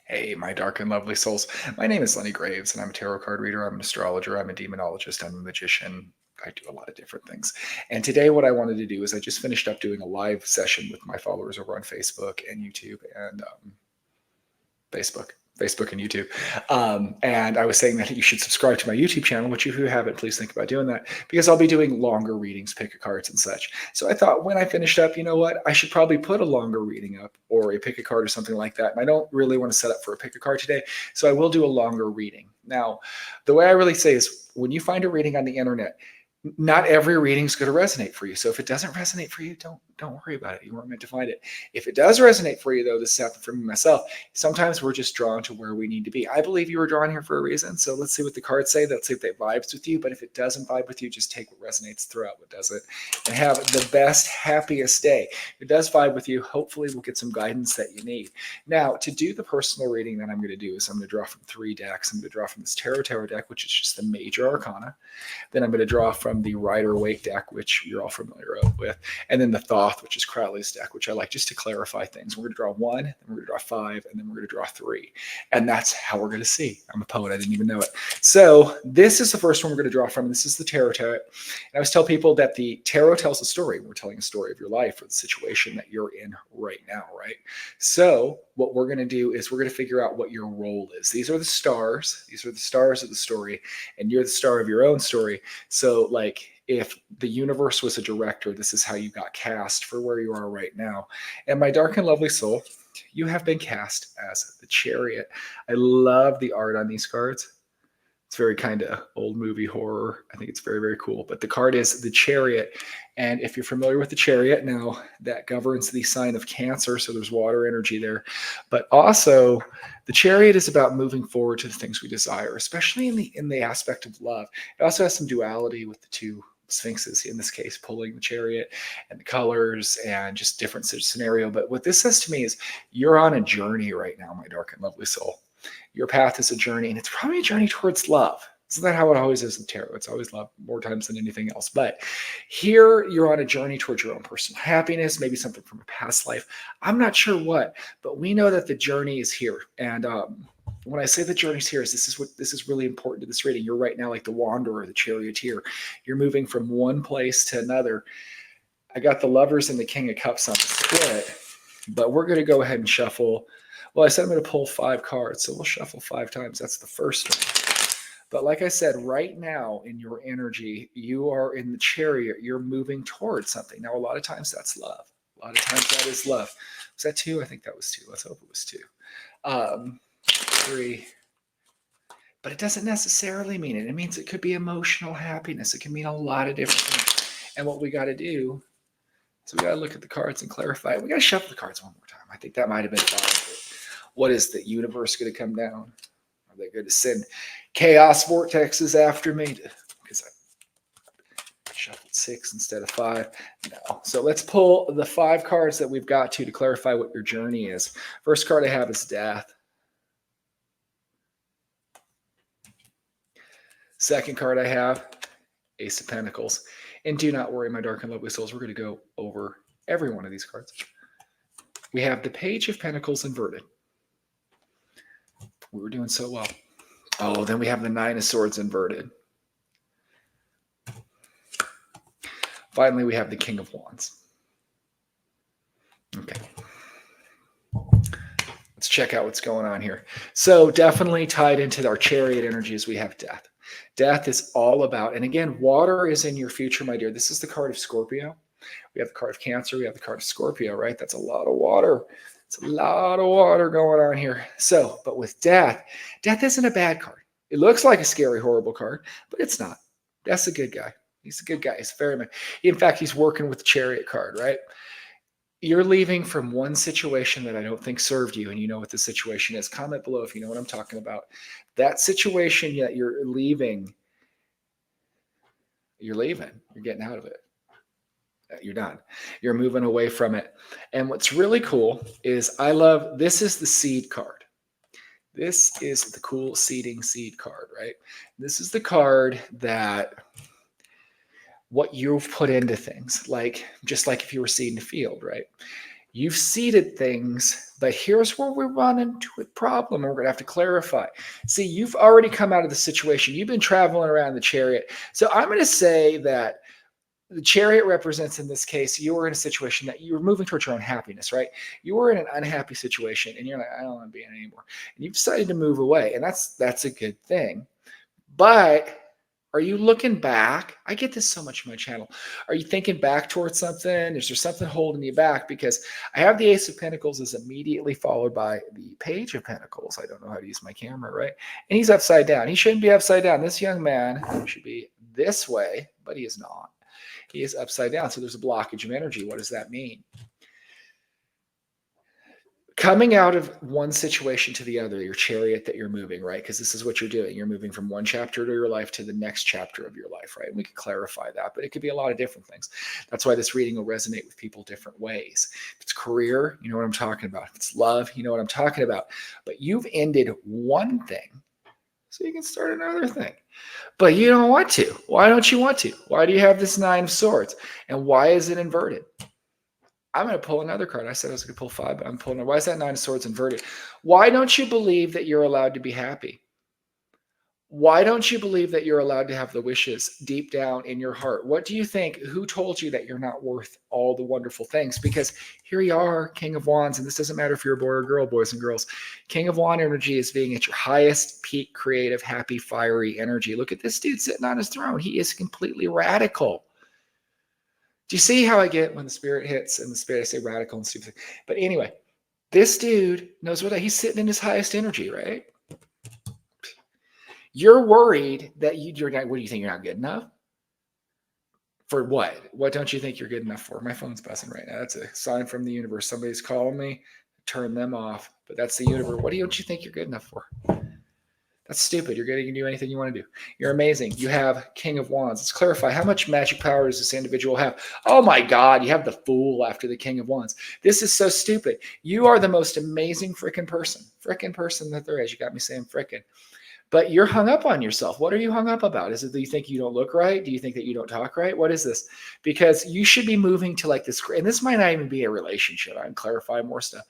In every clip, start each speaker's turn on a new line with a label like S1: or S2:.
S1: Hey, my dark and lovely souls. My name is Lenny Graves, and I'm a tarot card reader. I'm an astrologer. I'm a demonologist. I'm a magician. I do a lot of different things. And today, what I wanted to do is I just finished up doing a live session with my followers over on Facebook and YouTube and Facebook and YouTube. And I was saying that you should subscribe to my YouTube channel, which if you haven't, please think about doing that because I'll be doing longer readings, pick a cards and such. So I thought when I finished up, you know what, I should probably put a longer reading up or a pick a card or something like that. And I don't really want to set up for a pick a card today. So I will do a longer reading. Now, the way I really say is when you find a reading on the internet, not every reading is going to resonate for you. So if it doesn't resonate for you, don't worry about it. You weren't meant to find it. If it does resonate for you, though, this happened for me myself. Sometimes we're just drawn to where we need to be. I believe you were drawn here for a reason. So let's see what the cards say. Let's see if they vibes with you. But if it doesn't vibe with you, just take what resonates, throw out what doesn't, and have the best, happiest day. If it does vibe with you, hopefully we'll get some guidance that you need. Now, to do the personal reading that I'm going to do is I'm going to draw from 3 decks. I'm going to draw from this Tarot deck, which is just the major arcana. Then I'm going to draw from the Rider-Waite deck, which you're all familiar with, and then the Thoth, which is Crowley's deck, which I like just to clarify things. We're going to draw 1, then we're going to draw 5, and then we're going to draw 3. And that's how we're going to see. I'm a poet. I didn't even know it. So this is the first one we're going to draw from. This is the Tarot. And I always tell people that the Tarot tells a story. We're telling a story of your life or the situation that you're in right now, right? So what we're going to do is we're going to figure out what your role is. These are the stars. These are the stars of the story, and you're the star of your own story. So like if the universe was a director, this is how you got cast for where you are right now. And my dark and lovely soul, you have been cast as the Chariot. I love the art on these cards. It's very kind of old movie horror. I think it's very, very cool. But the card is the Chariot. And if you're familiar with the Chariot, now that governs the sign of Cancer. So there's water energy there. But also the Chariot is about moving forward to the things we desire, especially in the aspect of love. It also has some duality with the two sphinxes, in this case, pulling the Chariot and the colors and just different scenario. But what this says to me is you're on a journey right now, my dark and lovely soul. Your path is a journey, and it's probably a journey towards love. Isn't that how it always is in tarot? It's always love more times than anything else. But here you're on a journey towards your own personal happiness, maybe something from a past life. I'm not sure what, but we know that the journey is here. And when I say the journey's here, this is really important to this reading. You're right now like the wanderer, the charioteer. You're moving from one place to another. I got the Lovers and the King of Cups on the split, but we're going to go ahead and shuffle. Well, I said I'm going to pull 5 cards, so we'll shuffle 5 times. That's the first one. But like I said, right now in your energy, you are in the Chariot. You're moving towards something. Now, a lot of times that's love. A lot of times that is love. Was that 2? I think that was 2. Let's hope it was 2. 3. But it doesn't necessarily mean it. It means it could be emotional happiness. It can mean a lot of different things. And what we got to do is we got to look at the cards and clarify it. We got to shuffle the cards one more time. I think that might have been fine. What is the universe going to come down? Are they going to send chaos vortexes after me? Because I shuffled 6 instead of 5. No. So let's pull the 5 cards that we've got to clarify what your journey is. First card I have is Death. Second card I have, Ace of Pentacles. And do not worry, my dark and lovely souls, we're going to go over every one of these cards. We have the Page of Pentacles inverted. We were doing so well. Oh, then we have the 9 of Swords inverted. Finally, we have the King of Wands. Okay. Let's check out what's going on here. So definitely tied into our Chariot energies, we have Death. Death is all about, and again, water is in your future, my dear. This is the card of Scorpio. We have the card of Cancer. We have the card of Scorpio, right? That's a lot of water. It's a lot of water going on here. So, but with Death, Death isn't a bad card. It looks like a scary, horrible card, but it's not. Death's a good guy. He's a good guy. He's very much. In fact, he's working with the Chariot card, right? You're leaving from one situation that I don't think served you, and you know what the situation is. Comment below if you know what I'm talking about. That situation that you're leaving, you're getting out of it. You're done. You're moving away from it. And what's really cool is this is the seed card. This is the cool seeding seed card, right? This is the card that what you've put into things, like just like if you were seeding a field, right? You've seeded things, but here's where we run into a problem, and we're going to have to clarify. See, you've already come out of the situation. You've been traveling around the chariot. So I'm going to say that the chariot represents, in this case, you were in a situation that you were moving towards your own happiness, right? You were in an unhappy situation, and you're like, I don't want to be in it anymore. And you've decided to move away, and that's a good thing. But are you looking back? I get this so much on my channel. Are you thinking back towards something? Is there something holding you back? Because I have the Ace of Pentacles is immediately followed by the Page of Pentacles. I don't know how to use my camera, right? And he's upside down. He shouldn't be upside down. This young man should be this way, but he is not. He is upside down. So there's a blockage of energy. What does that mean? Coming out of one situation to the other, your chariot that you're moving, right? Because this is what you're doing. You're moving from one chapter of your life to the next chapter of your life, right? And we could clarify that, but it could be a lot of different things. That's why this reading will resonate with people different ways. If it's career, you know what I'm talking about. If it's love, you know what I'm talking about. But you've ended one thing, so you can start another thing. But you don't want to. Why don't you want to? Why do you have this Nine of Swords? And why is it inverted? I'm going to pull another card. I said I was going to pull 5, but I'm pulling it. Why is that Nine of Swords inverted? Why don't you believe that you're allowed to be happy? Why don't you believe that you're allowed to have the wishes deep down in your heart? What do you think? Who told you that you're not worth all the wonderful things? Because here you are, King of Wands, and this doesn't matter if you're a boy or a girl, boys and girls. King of Wand energy is being at your highest peak, creative, happy, fiery energy. Look at this dude sitting on his throne. He is completely radical. Do you see how I get when the spirit hits? And the spirit, I say radical and stupid. But anyway, this dude knows what he's sitting in his highest energy, right? You're worried that you're not. What do you think? You're not good enough? For what? What don't you think you're good enough for? My phone's buzzing right now. That's a sign from the universe. Somebody's calling me. Turn them off. But that's the universe. What don't you think you're good enough for? That's stupid. You're good. You can do anything you want to do. You're amazing. You have King of Wands. Let's clarify. How much magic power does this individual have? Oh my God, you have the Fool after the King of Wands. This is so stupid. You are the most amazing freaking person. Freaking person that there is. You got me saying freaking. But you're hung up on yourself. What are you hung up about? Is it that you think you don't look right? Do you think that you don't talk right? What is this? Because you should be moving to like this. And this might not even be a relationship. I can clarify more stuff.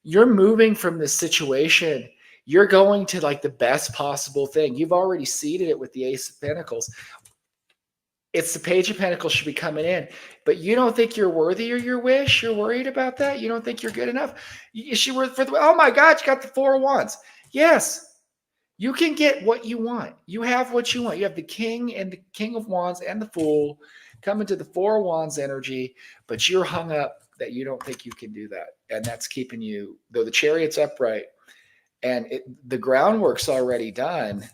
S1: You're moving from this situation. You're going to like the best possible thing. You've already seeded it with the Ace of Pentacles. It's the Page of Pentacles should be coming in, but you don't think you're worthy of your wish. You're worried about that. You don't think you're good enough. Is she worth for the? Oh my God, you got the Four of Wands. Yes, you can get what you want. You have what you want. You have the King and the King of Wands and the Fool coming to the Four of Wands energy, but you're hung up that you don't think you can do that, and that's keeping you. Though the Chariot's upright. And the groundwork's already done.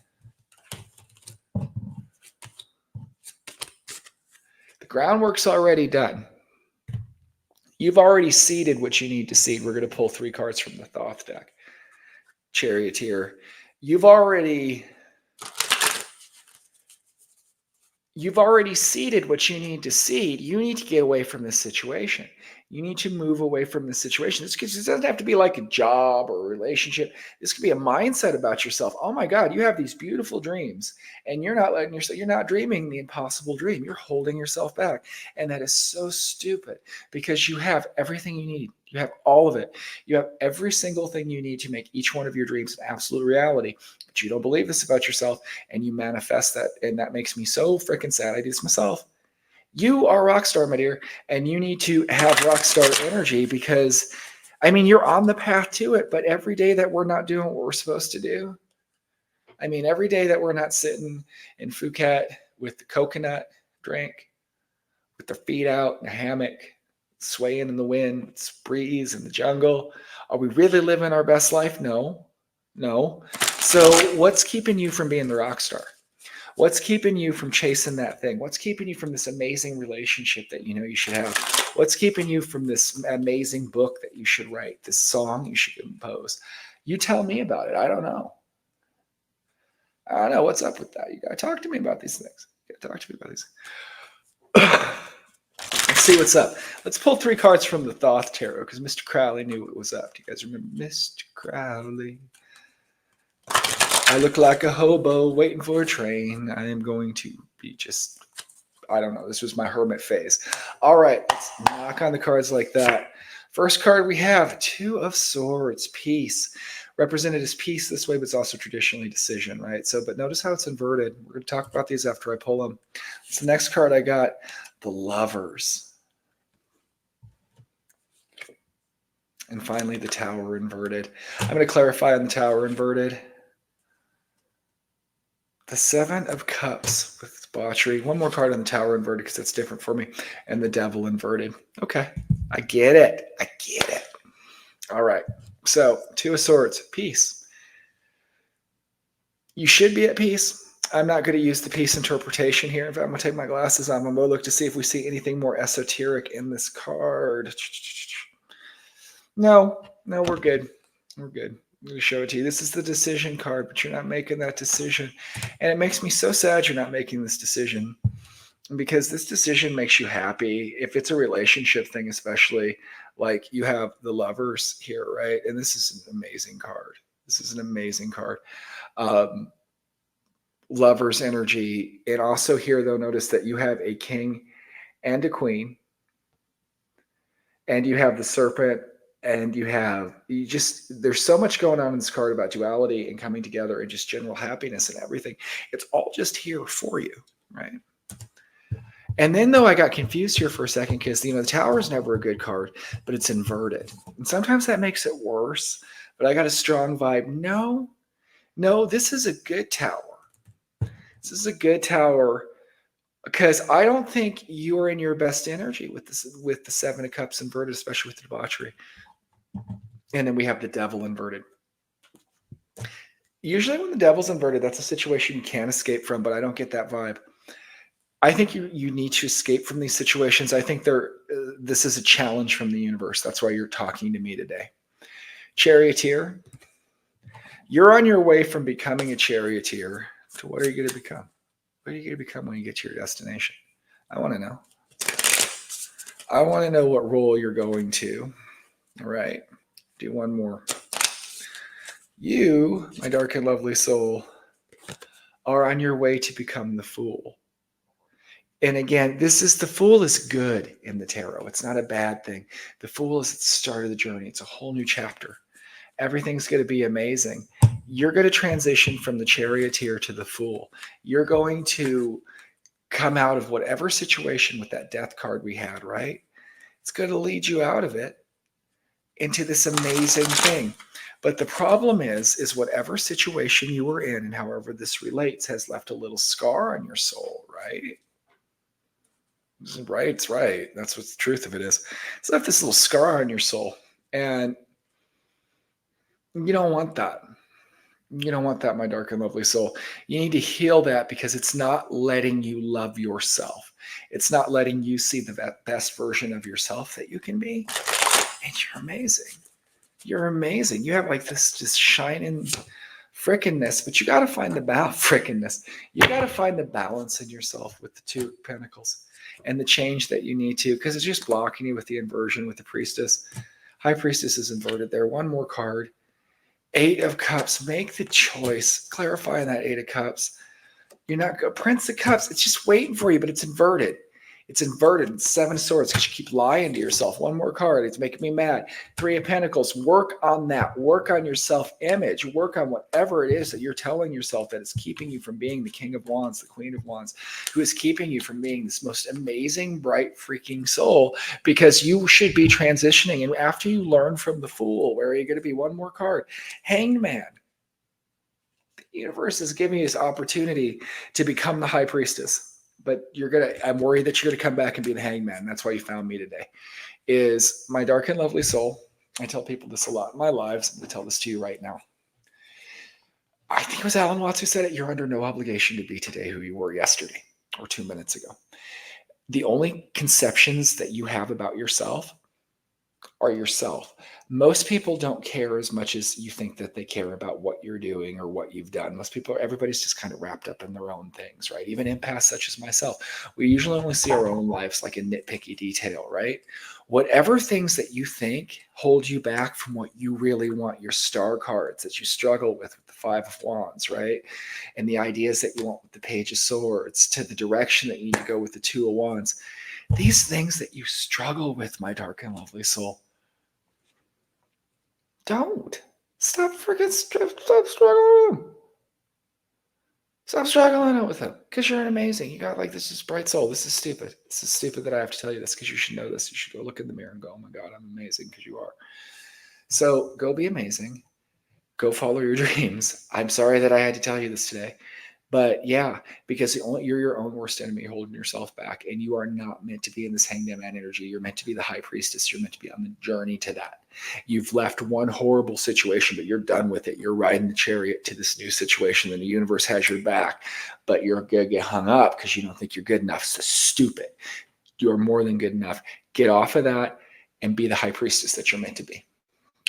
S1: The groundwork's already done. You've already seeded what you need to seed. We're going to pull 3 cards from the Thoth deck. Charioteer. You've already seeded what you need to seed. You need to get away from this situation. You need to move away from this situation. This doesn't have to be like a job or a relationship. This could be a mindset about yourself. Oh my God, you have these beautiful dreams and you're not letting yourself, you're not dreaming the impossible dream. You're holding yourself back. And that is so stupid because you have everything you need. You have all of it. You have every single thing you need to make each one of your dreams an absolute reality. But you don't believe this about yourself and you manifest that. And that makes me so freaking sad. I do this myself. You are a rock star, my dear, and you need to have rock star energy because, I mean, you're on the path to it, but every day that we're not doing what we're supposed to do, I mean, every day that we're not sitting in Phuket with the coconut drink, with their feet out in a hammock, swaying in the wind, it's breeze in the jungle, are we really living our best life? No. So what's keeping you from being the rock star? What's keeping you from chasing that thing? What's keeping you from this amazing relationship that you know you should have? What's keeping you from this amazing book that you should write, this song you should compose? You tell me about it. I don't know. What's up with that. You got to talk to me about these things. You got to talk to me about these. Let's see what's up. Let's pull 3 cards from the Thoth Tarot because Mr. Crowley knew what was up. Do you guys remember Mr. Crowley? I look like a hobo waiting for a train. I am going to be I don't know. This was my hermit phase. All right. Let's knock on the cards like that. First card we have Two of Swords, peace. Represented as peace this way, but it's also traditionally decision, right? So, but notice how it's inverted. We're going to talk about these after I pull them. So the next card I got, the Lovers. And finally, the Tower inverted. I'm going to clarify on the Tower inverted. The Seven of Cups with debauchery. One more card on the Tower inverted because that's different for me. And the Devil inverted. Okay. I get it. I get it. All right. So, Two of Swords, peace. You should be at peace. I'm not going to use the peace interpretation here. In fact, I'm going to take my glasses off. I'm going to look to see if we see anything more esoteric in this card. No, we're good. We're good. I'm going to show it to you. This is the decision card, but you're not making that decision. And it makes me so sad you're not making this decision, because this decision makes you happy. If it's a relationship thing, especially, like you have the Lovers here, right? And this is an amazing card. This is an amazing card. Lovers energy. And also here, though, notice that you have a king and a queen, and you have the serpent, and there's so much going on in this card about duality and coming together and just general happiness and everything. It's all just here for you, right? And then, though, I got confused here for a second because, the Tower is never a good card, but it's inverted. And sometimes that makes it worse, but I got a strong vibe. No, this is a good Tower. This is a good Tower, because I don't think you're in your best energy with the Seven of Cups inverted, especially with the debauchery. And then we have the Devil inverted. Usually when the Devil's inverted, that's a situation you can't escape from, but I don't get that vibe. I think you need to escape from these situations. I think this is a challenge from the universe. That's why you're talking to me today. Charioteer. You're on your way from becoming a charioteer to what are you going to become? What are you going to become when you get to your destination? I want to know. I want to know what role you're going to. All right. Do one more. You, my dark and lovely soul, are on your way to become the Fool. And again, the Fool is good in the tarot. It's not a bad thing. The Fool is at the start of the journey. It's a whole new chapter. Everything's going to be amazing. You're going to transition from the charioteer to the Fool. You're going to come out of whatever situation with that death card we had, right? It's going to lead you out of it into this amazing thing. But the problem is whatever situation you were in and however this relates has left a little scar on your soul, right? Right, it's right. That's what the truth of it is. It's left this little scar on your soul. And you don't want that. You don't want that, my dark and lovely soul. You need to heal that, because it's not letting you love yourself. It's not letting you see the best version of yourself that you can be. And you're amazing. You're amazing. You have like this just shining frickiness, but you got to find the frickiness. You got to find the balance in yourself with the Two of Pentacles and the change that you need to, because it's just blocking you with the inversion with the Priestess. High Priestess is inverted there. One more card. Eight of Cups. Make the choice. Clarifying that Eight of Cups. You're not good. Prince of Cups. It's just waiting for you, but it's inverted. It's inverted. It's Seven of Swords because you keep lying to yourself. One more card. It's making me mad. Three of Pentacles. Work on that. Work on your self-image. Work on whatever it is that you're telling yourself that is keeping you from being the King of Wands, the Queen of Wands, who is keeping you from being this most amazing, bright, freaking soul, because you should be transitioning. And after you learn from the Fool, where are you going to be? One more card. Hanged Man. The universe is giving you this opportunity to become the High Priestess. But I'm worried that you're going to come back and be the Hangman. That's why you found me today. Is my dark and lovely soul. I tell people this a lot in my lives. I'm going to tell this to you right now. I think it was Alan Watts who said it. You're under no obligation to be today who you were yesterday or 2 minutes ago. The only conceptions that you have about yourself are yourself. Most people don't care as much as you think that they care about what you're doing or what you've done. Everybody's just kind of wrapped up in their own things, right? Even empaths such as myself, we usually only see our own lives like a nitpicky detail, right? Whatever things that you think hold you back from what you really want, your star cards that you struggle with the Five of Wands, right? And the ideas that you want with the Page of Swords, to the direction that you need to go with the Two of Wands. These things that you struggle with, my dark and lovely soul, Don't. Stop freaking stop struggling. Stop struggling with them because you're an amazing. You got like this is bright soul. This is stupid. This is stupid that I have to tell you this because you should know this. You should go look in the mirror and go, oh my God, I'm amazing because you are. So go be amazing. Go follow your dreams. I'm sorry that I had to tell you this today. But yeah, because you're your own worst enemy holding yourself back, and you are not meant to be in this hangman man energy. You're meant to be the high priestess. You're meant to be on the journey to that. You've left one horrible situation, but you're done with it. You're riding the chariot to this new situation, and the universe has your back, but you're going to get hung up because you don't think you're good enough. So stupid. You're more than good enough. Get off of that and be the high priestess that you're meant to be.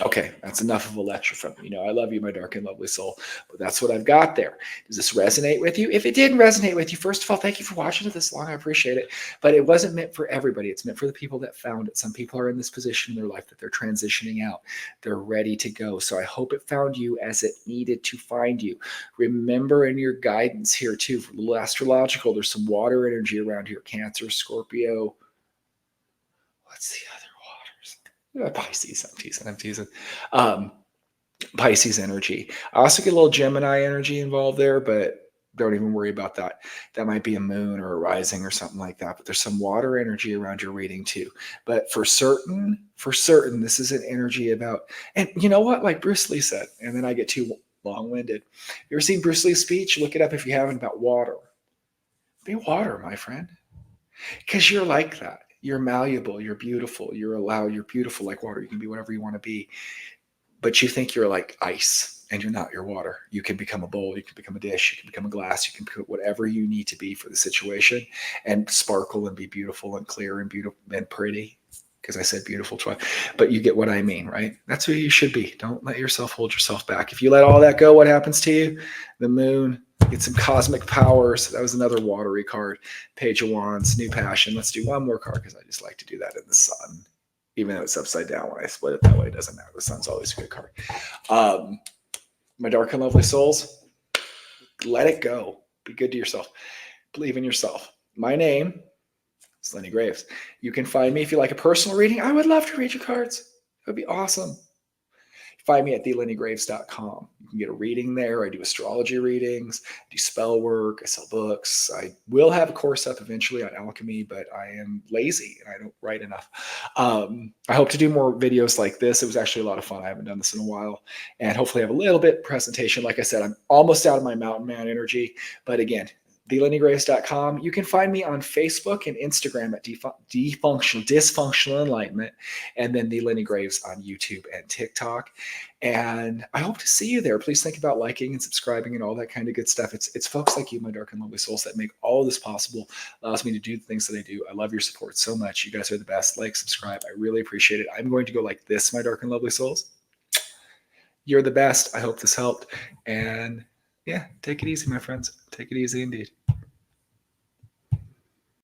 S1: Okay, that's enough of a lecture from me. I love you, my dark and lovely soul, but that's what I've got there. Does this resonate with you? If it didn't resonate with you, first of all, thank you for watching it this long. I appreciate it. But it wasn't meant for everybody. It's meant for the people that found it. Some people are in this position in their life that they're transitioning out. They're ready to go. So I hope it found you as it needed to find you. Remember in your guidance here, too, for a little astrological, there's some water energy around here. Cancer, Scorpio. What's the other? Pisces, I'm teasing. Pisces energy. I also get a little Gemini energy involved there, but don't even worry about that. That might be a moon or a rising or something like that. But there's some water energy around your reading too. But for certain, this is an energy about, and you know what? Like Bruce Lee said, and then I get too long-winded. You ever seen Bruce Lee's speech? Look it up if you haven't, about water. Be water, my friend. Because you're like that. You're malleable. You're beautiful. You're beautiful like water. You can be whatever you want to be. But you think you're like ice and you're not. You're water. You can become a bowl. You can become a dish. You can become a glass. You can put whatever you need to be for the situation and sparkle and be beautiful and clear and beautiful and pretty. Because I said beautiful twice, but you get what I mean, right? That's who you should be. Don't let yourself hold yourself back. If you let all that go, what happens to you? The moon, get some cosmic powers. That was another watery card. Page of Wands, new passion. Let's do one more card because I just like to do that in the sun. Even though it's upside down when I split it that way, it doesn't matter. The sun's always a good card. My dark and lovely souls, let it go. Be good to yourself. Believe in yourself. My name is Lenny Graves. You can find me if you like a personal reading. I would love to read your cards. It would be awesome. Find me at lennygraves.com. You can get a reading there. I do astrology readings, I do spell work, I sell books. I will have a course up eventually on alchemy, but I am lazy and I don't write enough. I hope to do more videos like this. It was actually a lot of fun. I haven't done this in a while, and hopefully have a little bit presentation. Like I said, I'm almost out of my mountain man energy, but again, thelennygraves.com. You can find me on Facebook and Instagram at dysfunctional enlightenment, and then the Lenny Graves on YouTube and TikTok. And I hope to see you there. Please think about liking and subscribing and all that kind of good stuff. It's folks like you, my dark and lovely souls, that make all of this possible, allows me to do the things that I do. I love your support so much. You guys are the best. Like, subscribe. I really appreciate it. I'm going to go like this, my dark and lovely souls. You're the best. I hope this helped. And yeah, take it easy, my friends. Take it easy indeed.